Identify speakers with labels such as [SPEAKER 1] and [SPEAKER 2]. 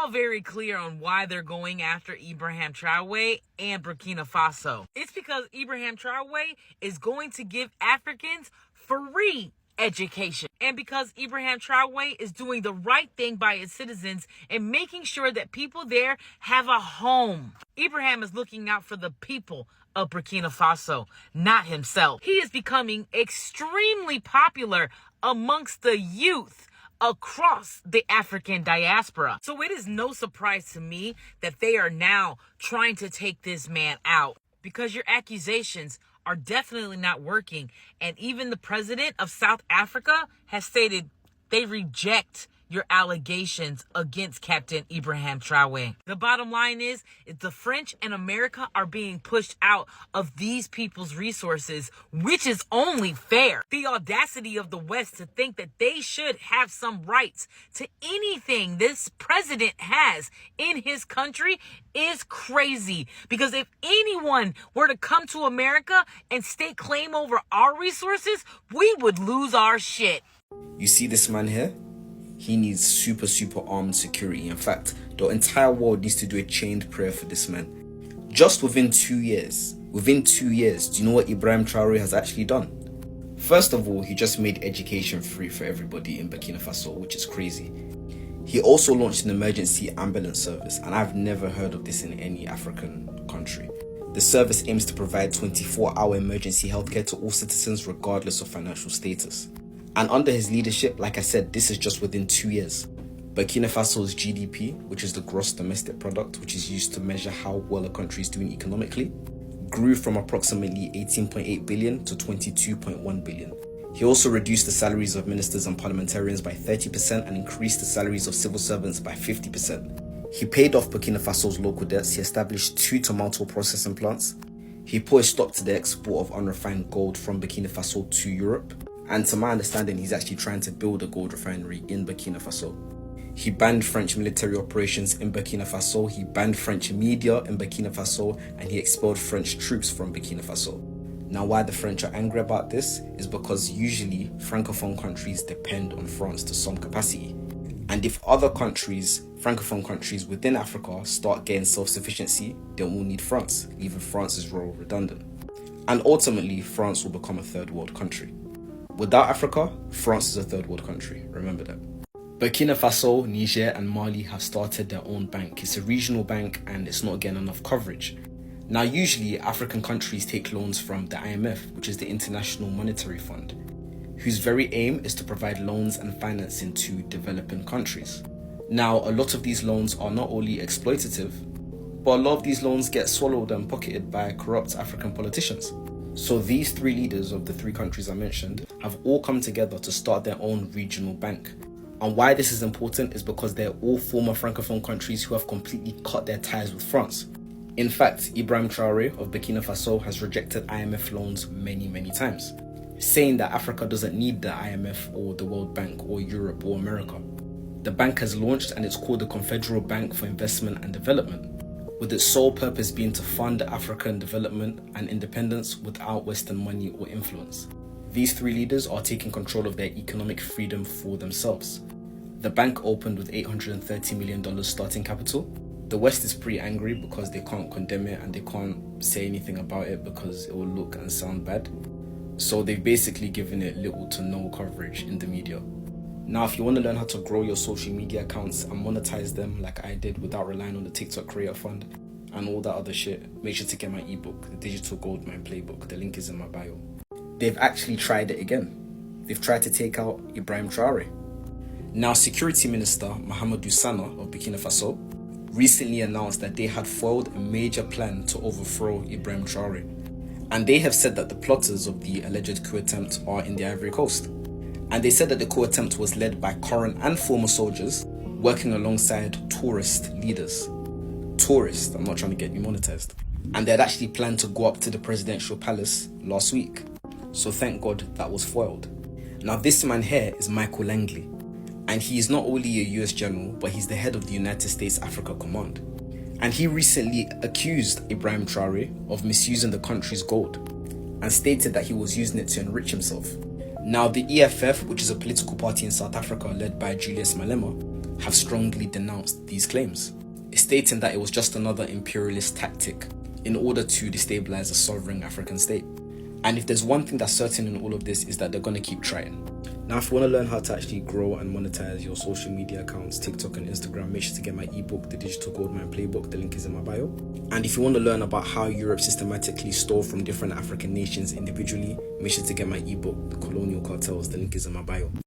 [SPEAKER 1] all very clear on why they're going after Ibrahim Traore and Burkina Faso. It's because Ibrahim Traore is going to give Africans free education. And because Ibrahim Traore is doing the right thing by its citizens and making sure that people there have a home. Ibrahim is looking out for the people of Burkina Faso, not himself. He is becoming extremely popular amongst the youth across the African diaspora. So it is no surprise to me that they are now trying to take this man out, because your accusations are definitely not working. And even the president of South Africa has stated they reject your allegations against Captain Ibrahim Traore. The bottom line is the French and America are being pushed out of these people's resources, which is only fair. The audacity of the West to think that they should have some rights to anything this president has in his country is crazy. Because if anyone were to come to America and stake claim over our resources, we would lose our shit.
[SPEAKER 2] You see this man here? He needs super armed security. In fact, the entire world needs to do a chained prayer for this man. Just within 2 years, do you know what Ibrahim Traore has actually done? First of all, he just made education free for everybody in Burkina Faso, which is crazy. He also launched an emergency ambulance service, and I've never heard of this in any African country. The service aims to provide 24-hour emergency healthcare to all citizens regardless of financial status. And under his leadership, like I said, this is just within 2 years. Burkina Faso's GDP, which is the gross domestic product, which is used to measure how well a country is doing economically, grew from approximately 18.8 billion to 22.1 billion. He also reduced the salaries of ministers and parliamentarians by 30% and increased the salaries of civil servants by 50%. He paid off Burkina Faso's local debts. He established 2 tomato processing plants. He put a stop to the export of unrefined gold from Burkina Faso to Europe. And to my understanding, he's actually trying to build a gold refinery in Burkina Faso. He banned French military operations in Burkina Faso, he banned French media in Burkina Faso, and he expelled French troops from Burkina Faso. Now, why the French are angry about this is because usually Francophone countries depend on France to some capacity. And if other countries, Francophone countries within Africa, start getting self-sufficiency, then we'll need France, leaving France's role redundant. And ultimately, France will become a third world country. Without Africa, France is a third world country. Remember that. Burkina Faso, Niger and Mali have started their own bank. It's a regional bank and it's not getting enough coverage. Now, usually African countries take loans from the IMF, which is the International Monetary Fund, whose very aim is to provide loans and financing to developing countries. Now, a lot of these loans are not only exploitative, but a lot of these loans get swallowed and pocketed by corrupt African politicians. So these 3 leaders of the 3 countries I mentioned have all come together to start their own regional bank. And why this is important is because they're all former Francophone countries who have completely cut their ties with France. In fact, Ibrahim Traore of Burkina Faso has rejected IMF loans many times, saying that Africa doesn't need the IMF or the World Bank or Europe or America. The bank has launched and it's called the Confederal Bank for Investment and Development, with its sole purpose being to fund African development and independence without Western money or influence. These 3 leaders are taking control of their economic freedom for themselves. The bank opened with $830 million starting capital. The West is pretty angry because they can't condemn it and they can't say anything about it because it will look and sound bad. So they've basically given it little to no coverage in the media. Now, if you want to learn how to grow your social media accounts and monetize them like I did without relying on the TikTok Creator Fund and all that other shit, make sure to get my ebook, The Digital Goldmine Playbook. The link is in my bio. They've actually tried it again. They've tried to take out Ibrahim Traore. Now, Security Minister Mahamadou Sana of Burkina Faso recently announced that they had foiled a major plan to overthrow Ibrahim Traore. And they have said that the plotters of the alleged coup attempt are in the Ivory Coast. And they said that the coup attempt was led by current and former soldiers working alongside tourist leaders. Tourist, I'm not trying to get you monetized. And they had actually planned to go up to the presidential palace last week. So thank God that was foiled. Now, this man here is Michael Langley. And he is not only a US general, but he's the head of the United States Africa Command. And he recently accused Ibrahim Traore of misusing the country's gold and stated that he was using it to enrich himself. Now, the EFF, which is a political party in South Africa led by Julius Malema, have strongly denounced these claims, stating that it was just another imperialist tactic in order to destabilize a sovereign African state. And if there's one thing that's certain in all of this, is that they're going to keep trying. Now, if you want to learn how to actually grow and monetize your social media accounts, TikTok and Instagram, make sure to get my ebook, The Digital Goldmine Playbook. The link is in my bio. And if you want to learn about how Europe systematically stole from different African nations individually, make sure to get my ebook, The Colonial Cartels. The link is in my bio.